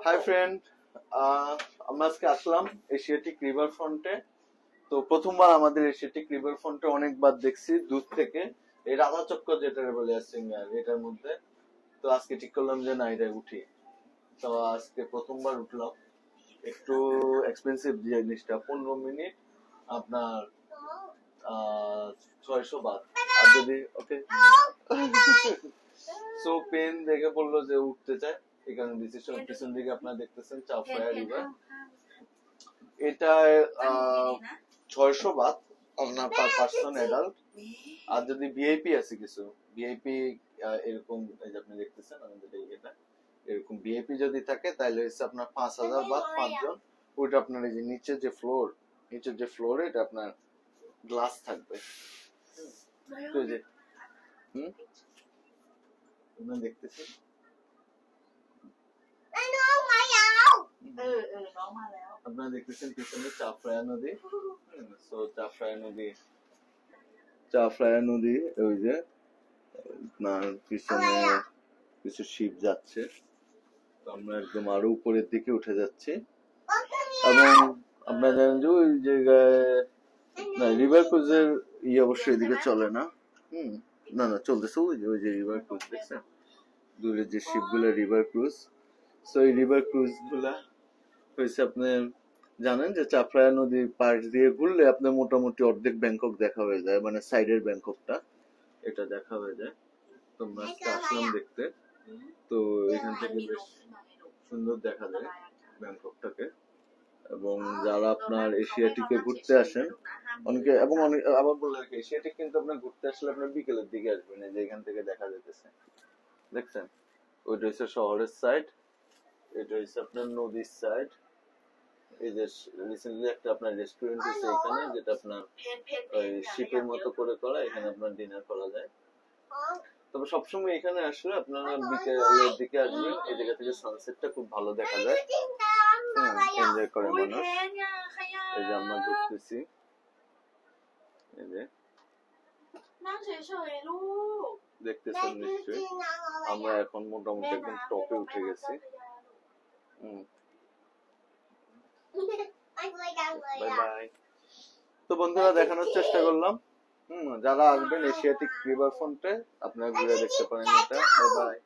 Hi friend, আমরা আজকে আসলাম Asiatic river ফ্রন্টে। তো প্রথমবার আমাদের এশিয়াটিক রিভার ফ্রন্টে অনেকবার দেখছি দূর থেকে, এই রাধা চক্কর যেটা বলে সিঙ্গার এটার মধ্যে। তো আজকে ঠিক করলাম যে না এটা উঠি। তো আজকে প্রথমবার উঠলাম। একটু এক্সপেন্সিভ জিনিসটা, 15 মিনিট আপনার 600 বাত। আর যদি ওকে সো পেন দেখে বললো যে উঠতে চায়, এই কারণে ডিসিশন। পিছন দিকে আপনারা দেখতেছেন চাফরায়া রিভার। এটা 600 বাত আপনার পার পার্সন অ্যাডাল্ট। আর যদি ভিআইপি আছে কিছু ভিআইপি এরকম, এই যে আপনি দেখতেছেন আমাদের এটা এরকম ভিআইপি যদি থাকে তাহলে হচ্ছে আপনার 5000 বাত 5 জন। ওইটা আপনার এই যে নিচে যে ফ্লোরে এটা আপনার গ্লাস থাকবে। তো যে আপনারা দেখতেছেন আপনারা দেখতেছেন পিছনে চাফরায়া নদী। সো চাফরায়া নদী ওই যে আপনার পিছনে কিছু শিপ যাচ্ছে। তো আমরা একদম আরো উপরের দিকে উঠে যাচ্ছি। এবং আপনারা জানেন যে ওই জায়গায় না রিভার ক্রুজের অবশ্যই এদিকে চলে না। না চলতেছে ওই যে রিভার ক্রুজ দেখছেন দূরে যে শিপ গুলা রিভার ক্রুজ। সো এই রিভার ক্রুজ গুলা হয়েছে আপনার জানেন যে চাপড়ায়া নদীর পাশ দিয়ে ঘুরলে আপনার মোটামুটি অর্ধেক ব্যাংকক দেখা হয়ে যায়, মানে সাইডের ব্যাংককটা এটা দেখা হয়ে যায়। তোমরা আসলাম দেখতে, তো এখান থেকে বেশ সুন্দর দেখা যায় ব্যাংককটাকে। এবং যারা আপনার এশিয়াটিকে ঘুরতে আসেন অনেকে, এবং অনেক আবার বললে এশিয়াটিক কিন্তু আপনার ঘুরতে আসলে আপনার বিকেলের দিকে আসবেন। এই যে এখান থেকে দেখা যেতেছে দেখছেন, ওইটা হচ্ছে শহরের সাইড, এটা হচ্ছে আপনার নদীর সাইড। এই যে রিসেন্টলি একটা আপনার রেস্টুরেন্ট আছে এখানে, যেটা আপনার ওই শিপের মতো করে করা, এখানে আপনার ডিনার করা যায়। তবে সবসময় এখানে আসলে আপনারা বিকেলের দিকে আসবেন, এই জায়গা থেকে সানসেটটা খুব ভালো দেখা যায়, এনজয় করে মানুষ। এই যে আমরা ঘুরতেছি, এই যে দেখতেছেন নিশ্চয়ই আমরা এখন মোটামুটি একদম টপে উঠে গেছি। Bye bye. তো বন্ধুরা দেখানোর চেষ্টা করলাম, যারা আসবেন এশিয়াটিক রিভার ফ্রন্টে আপনারা ঘুরে দেখতে পারেন এটা। Bye bye.